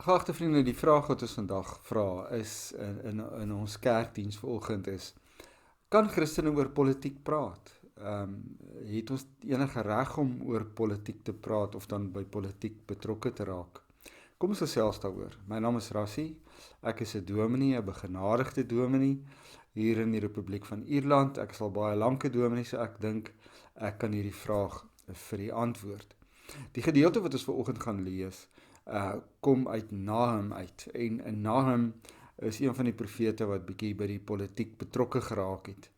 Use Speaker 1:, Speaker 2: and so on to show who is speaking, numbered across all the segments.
Speaker 1: Geagte vriende, die vraag wat ons vandag vra is in ons kerkdiens vanoggend is: kan Christene oor politiek praat? Het ons enige reg om oor politiek te praat of dan by politiek betrokke te raak? Kom ons gesels daaroor. My naam is Rassie. Ek is 'n dominee, 'n begenadigde dominee hier in die Republiek van Ierland. Ek is al baie lank 'n dominee, so ek dink ek kan hierdie vraag vir u antwoord. Die gedeelte wat ons vanoggend gaan lees, kom uit Nahum uit. En Nahum is een van die profete wat bietjie by die politiek betrokke geraak het.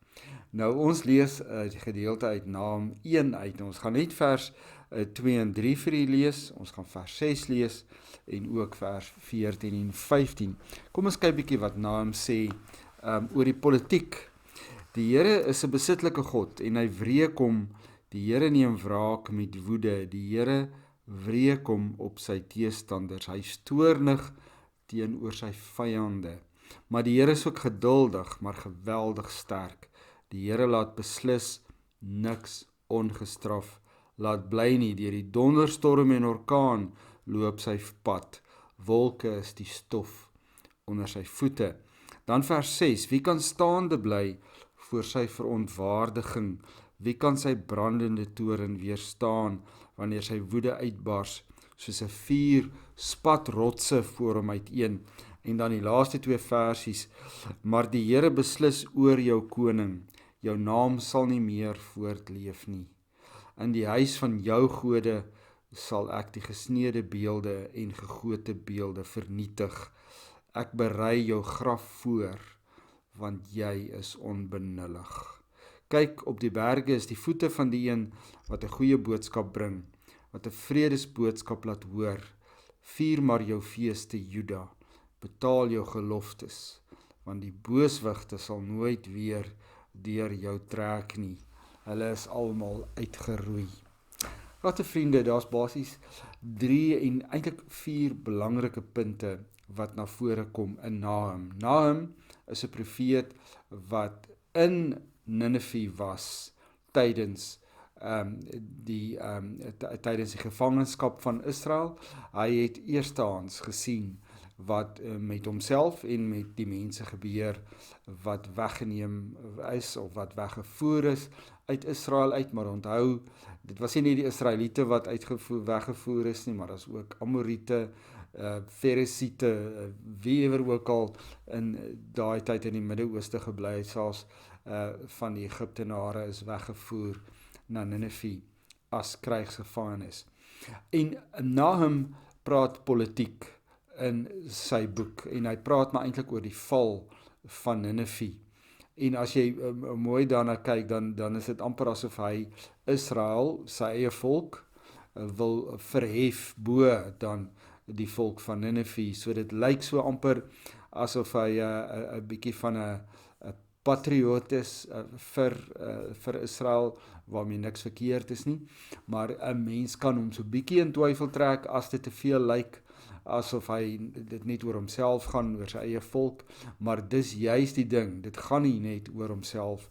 Speaker 1: Nou ons lees die gedeelte uit Nahum 1 uit. Ons gaan net vers 2 en 3 vir u lees. Ons gaan vers 6 lees en ook vers 14 en 15. Kom ons kyk bietjie wat Nahum sê oor die politiek. Die Here is 'n besitlike God en hy wreek hom. Die Here neem wraak met woede. Die Here wreek hom op sy teestanders. Hy is toornig teenoor sy vyande. Maar die Here is ook geduldig, maar geweldig sterk. Die Here laat beslis niks ongestraf laat bly nie. Deur die donderstorm en orkaan loop sy pad. Wolke is die stof onder sy voete. Dan vers 6. Wie kan staande bly voor sy verontwaardiging? Wie kan sy brandende toren weerstaan wanneer sy woede uitbars soos 'n vuur spat rotse voor hom uiteen? En dan die laaste 2 versies. Maar die Here beslis oor jou koning, jou naam sal nie meer voortleef nie. In die huis van jou gode sal ek die gesneede beelde en gegote beelde vernietig. Ek berei jou graf voor, want jy is onbenullig. Kyk, op die berge is die voete van die een wat 'n goeie boodskap bring, wat 'n vredesboodskap laat hoor. Vier maar jou feeste, Juda, betaal jou geloftes, want die booswigte sal nooit weer deur jou trek nie. Hulle is almal uitgeroei. Wat 'n vriende, daar's basies 3 en eintlik 4 belangrike punte wat na vore kom in Nahum. Nahum is 'n profeet wat in Ninive was tydens die gevangenskap van Israel. Hy het eerstehands gesien wat met homself en met die mense gebeur wat weggeneem is of wat weggevoer is uit Israel uit. Maar onthou, dit was nie net die Israeliete wat weggevoer is nie, maar daar's ook Amorite, Feresiete, wiewer ook al in daai tyd in die Midde-Ooste gebly het, selfs van die Egiptenare is weggevoer na Ninive as krygsgevangenes. En Nahum praat politiek in sy boek en hy praat maar eintlik oor die val van Ninive. En as jy mooi daarna kyk, dan is dit amper asof hy Israel, sy eie volk, wil verhef bo dan die volk van Ninive. So dit lyk so amper asof hy 'n bietjie van 'n patriot is vir Israel, waarmee niks verkeerd is nie. Maar 'n mens kan hom so bietjie in twyfel trek as dit te veel lyk, asof hy dit net oor homself gaan, oor sy eie volk. Maar dis juist die ding, dit gaan nie net oor homself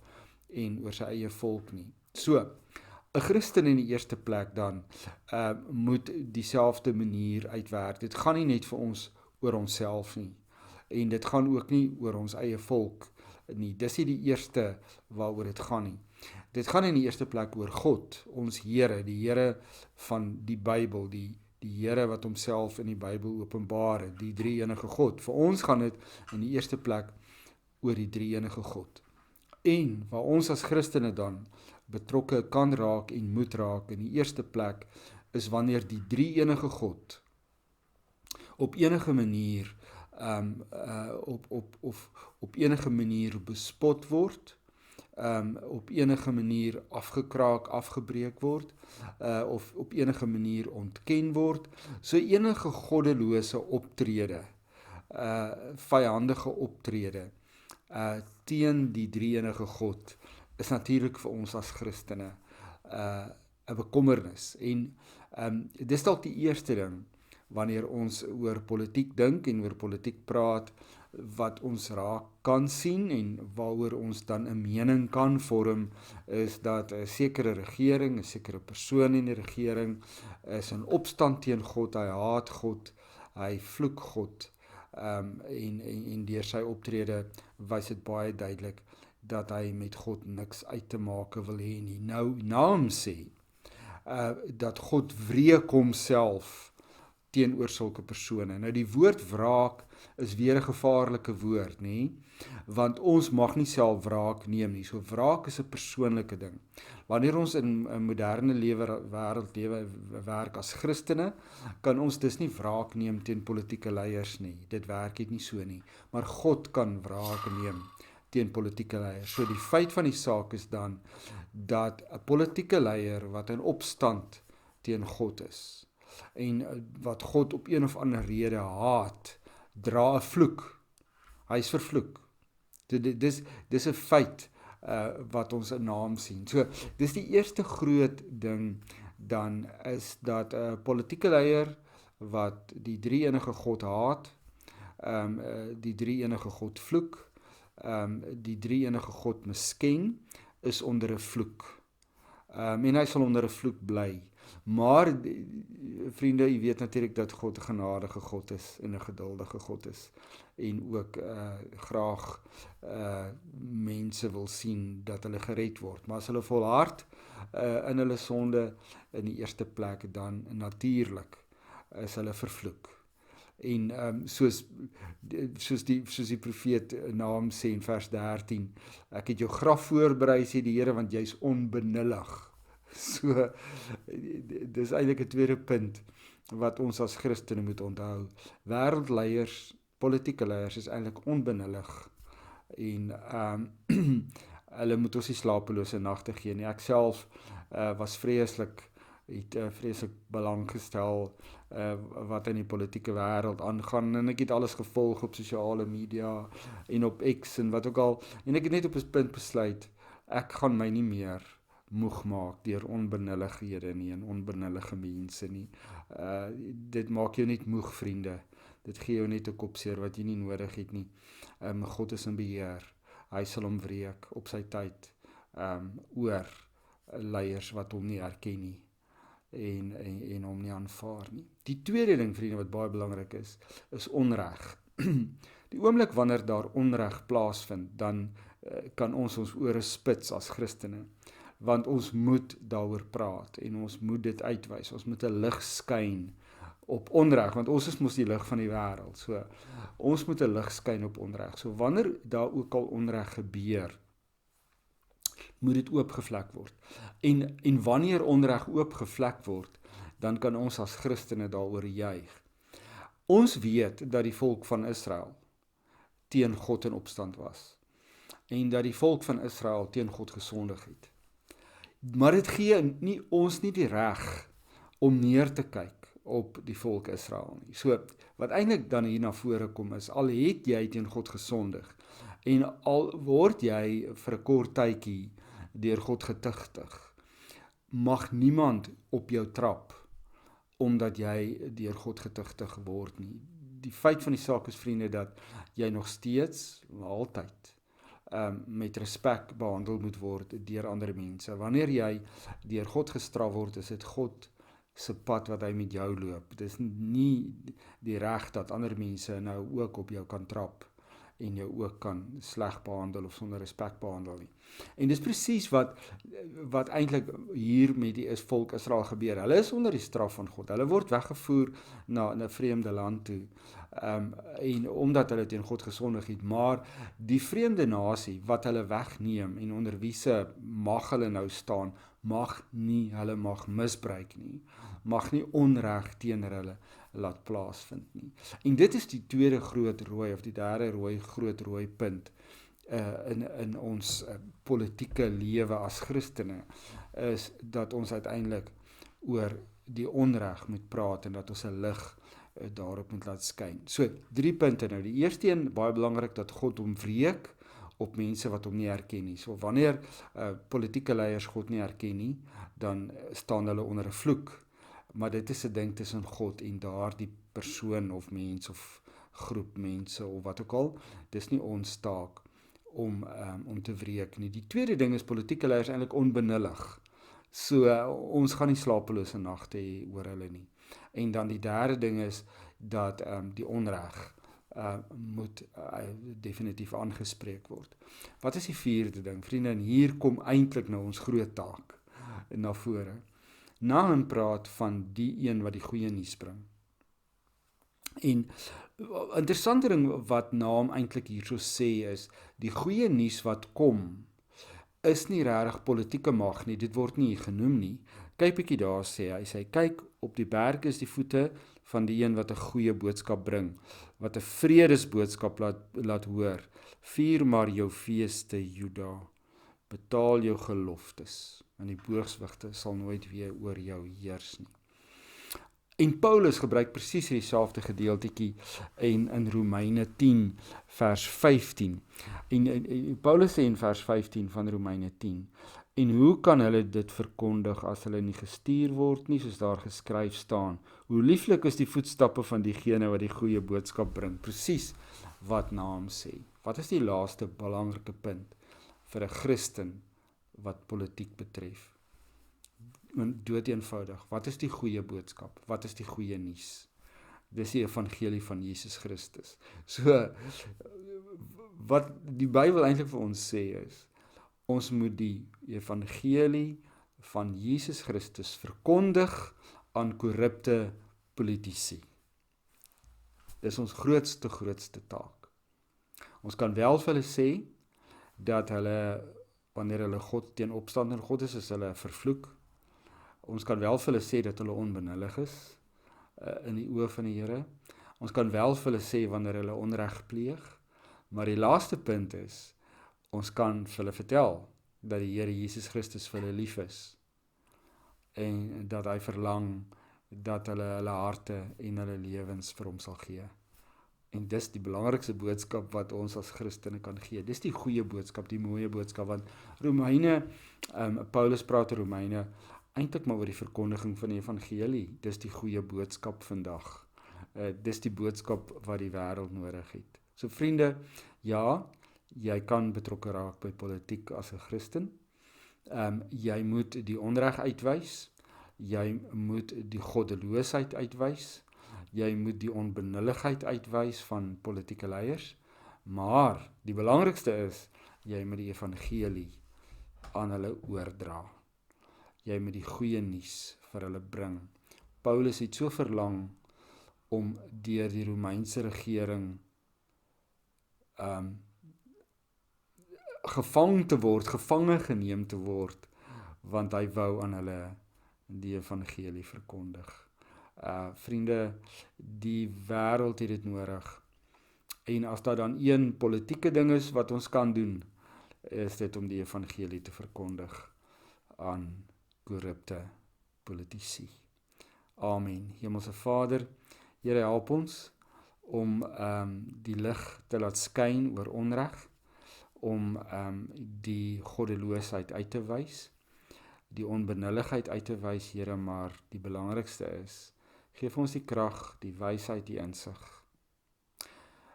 Speaker 1: en oor sy eie volk nie. So, 'n Christen in die eerste plek dan moet dieselfde manier uitwerk. Dit gaan nie net vir ons oor onsself nie. En dit gaan ook nie oor ons eie volk nie. Dis nie die eerste waaroor dit gaan nie. Dit gaan in die eerste plek oor God, ons Here, die Here van die Bybel, die Here wat homself in die Bybel openbaar het, die drie-enige God. Vir ons gaan dit in die eerste plek oor die drie-enige God. En waar ons as Christene dan betrokke kan raak en moet raak in die eerste plek is wanneer die drie-enige God op enige manier op enige manier bespot word, op enige manier afgekraak, afgebreek word, of op enige manier ontken word. So enige goddelose optrede, vyhandige optrede, teen die drie-enige God, is natuurlik vir ons as Christene 'n bekommernis. En dis dalk die eerste ding, wanneer ons oor politiek dink en oor politiek praat, wat ons raak kan sien en waaroor ons dan 'n mening kan vorm, is dat 'n sekere regering, 'n sekere persoon in die regering is in opstand teen God, hy haat God, hy vloek God, en deur sy optrede wys dit baie duidelik dat hy met God niks uit te maak wil hê nie. Nou, naam sê, dat God wreek homself teenoor sulke persone. Nou die woord wraak is weer 'n gevaarlike woord, nê? Want ons mag nie self wraak neem nie. So wraak is 'n persoonlike ding. Wanneer ons in 'n moderne wêreld werk as Christene, kan ons dus nie wraak neem teen politieke leiers nie. Dit werk nie so nie. Maar God kan wraak neem teen politieke leiers. So die feit van die saak is dan dat 'n politieke leier wat in opstand teen God is en wat God op een of ander rede haat, dra 'n vloek. Hy is vervloek. Dis 'n feit wat ons 'n naam sien. So dis die eerste groot ding dan is dat 'n politieke leier wat die drie enige God haat, die drie enige God vloek, die drie enige God misken, is onder 'n vloek. En hy sal onder 'n vloek bly. Maar vriende, jy weet natuurlik dat God 'n genadige God is en 'n geduldige God is en ook graag mense wil sien dat hulle gered word. Maar as hulle volhard in hulle sonde in die eerste plek, dan natuurlik is hulle vervloek. En soos die profeet Naam sê in vers 13, ek het jou graf voorberei, sê die Here, want jy's onbenullig. So, dis eintlik 'n tweede punt wat ons as Christene moet onthou. Wêreldleiers, politieke leiers is eintlik onbenullig en hulle moet ons nie slapelose nagte gee nie. Ek self was vreeslik belang gestel wat in die politieke wêreld aangaan, en ek het alles gevolg op sosiale media en op X en wat ook al, en ek het net op 'n punt besluit, ek gaan my nie meer moeg maak deur onbenullighede nie en onbenullige mense nie. Dit maak jou net moeg, vriende. Dit gee jou net 'n kopseer wat jy nie nodig het nie. God is in beheer. Hy sal hom wreek op sy tyd oor leiers wat hom nie erken nie en hom nie aanvaar nie. Die tweede ding, vriende, wat baie belangrik is onreg. Die oomblik wanneer daar onreg plaasvind, dan kan ons ore spits as Christene, want ons moet daaroor praat en ons moet dit uitwys. Ons moet 'n lig skyn op onreg, want ons is mos die lig van die wêreld. So ons moet 'n lig skyn op onreg. So wanneer daar ook al onreg gebeur, moet dit oopgevlek word. En wanneer onreg oopgevlek word, dan kan ons as Christene daaroor juig. Ons weet dat die volk van Israel teen God in opstand was en dat die volk van Israel teen God gesondig het. Maar dit gee ons nie die reg om neer te kyk op die volk Israel nie. So, wat eintlik dan hier na vore kom is, al het jy teen God gesondig en al word jy vir 'n kort tydjie deur God getuigtig, mag niemand op jou trap omdat jy deur God getuigtig word nie. Die feit van die saak is, vriende, dat jy nog steeds, altyd, met respek behandel moet word deur ander mense. Wanneer jy deur God gestraf word, is dit God se pad wat hy met jou loop. Dit is nie die reg dat ander mense nou ook op jou kan trap en jou ook kan sleg behandel of sonder respek behandel nie. En dis presies wat eintlik hier met die volk Israel gebeur. Hulle is onder die straf van God. Hulle word weggevoer na 'n vreemde land toe. En omdat hulle teen God gesondig het, maar die vreemde nasie wat hulle wegneem en onder wie se mag hulle nou staan, hulle mag misbruik nie, mag nie onreg teenoor hulle laat plaasvind nie. En dit is die tweede groot rooi of die derde groot rooi punt in ons politieke lewe as Christene, is dat ons uiteindelik oor die onreg moet praat en dat ons 'n lig daarop moet laat skyn. So, 3 punte nou. Die eerste een, baie belangrik, dat God hom wreek op mense wat hom nie erken nie. So, wanneer politieke leiers God nie erken nie, dan staan hulle onder 'n vloek. Maar dit is 'n ding tussen God en daardie persoon of mens of groep mense of wat ook al. Dis nie ons taak om te wreek nie. Die tweede ding is, politieke leiers eintlik onbenullig. So ons gaan nie slapelose nagte hê oor hulle nie. En dan die derde ding is, dat die onreg moet definitief aangespreek word. Wat is die vierde ding, vriende? En hier kom eintlik nou ons groot taak na vore. Nahum praat van die een wat die goeie nuus bring. En interessante ding wat Nahum eintlik hierso sê is, die goeie nuus wat kom, is nie regtig politieke mag nie, dit word nie genoem nie. Kyk bietjie daar sê hy kyk, op die berg is die voete van die een wat 'n goeie boodskap bring, wat 'n vredesboodskap laat hoor. Vier maar jou feeste, Juda, betaal jou geloftes, en die boogswigte sal nooit weer oor jou heers nie. En Paulus gebruik presies dieselfde gedeeltetjie in Romeine 10 vers 15. En Paulus sê in vers 15 van Romeine 10, en hoe kan hulle dit verkondig as hulle nie gestuur word nie, soos daar geskryf staan? Hoe lieflik is die voetstappe van diegene wat die goeie boodskap bring. Presies wat Nahum sê. Wat is die laaste belangrike punt vir 'n Christen wat politiek betref? Dood eenvoudig, wat is die goeie boodskap? Wat is die goeie nuus? Dis die evangelie van Jesus Christus. So, wat die Bybel eintlik vir ons sê is, ons moet die evangelie van Jesus Christus verkondig aan korrupte politici. Dis ons grootste taak. Ons kan wel vir hulle sê, dat hulle, wanneer hulle God teen opstanding God is hulle vervloek. Ons kan wel vir hulle sê dat hulle onbenullig is, in die oë van die Here. Ons kan wel vir hulle sê wanneer hulle onreg pleeg, maar die laaste punt is, ons kan vir hulle vertel dat die Here Jesus Christus vir hulle lief is en dat hy verlang dat hulle harte en hulle lewens vir hom sal gee. En dis die belangrikste boodskap wat ons as Christene kan gee. Dis die goeie boodskap, die mooie boodskap, want Romeine, Paulus praat in Romeine eintlik maar oor die verkondiging van die evangelie. Dis die goeie boodskap vandag. Dis die boodskap wat die wêreld nodig het. So vriende, ja, jy kan betrokke raak by politiek as 'n Christen. Jy moet die onreg uitwys. Jy moet die goddeloosheid uitwys. Jy moet die onbenulligheid uitwys van politieke leiers. Maar die belangrikste is, jy moet die evangelie aan hulle oordra. Jy moet die goeie nuus vir hulle bring. Paulus het so verlang om deur die Romeinse regering gevange geneem te word, want hy wou aan hulle die evangelie verkondig. Vriende, die wêreld het dit nodig. En as daar dan een politieke ding is wat ons kan doen, is dit om die evangelie te verkondig aan korrupte politici. Amen. Hemelse Vader, Here help ons om die lig te laat skyn oor onreg, om die goddeloosheid uit te wys, die onbenulligheid uit te wys, Here, maar die belangrikste is, geef ons die krag, die wysheid, die insig,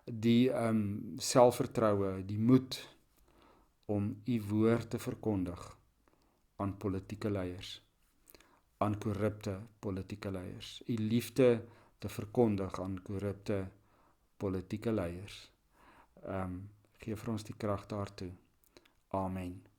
Speaker 1: die selfvertroue, die moed om u woord te verkondig aan politieke leiers, aan korrupte politieke leiers, u liefde te verkondig aan korrupte politieke leiers. Geef vir ons die krag daartoe. Amen.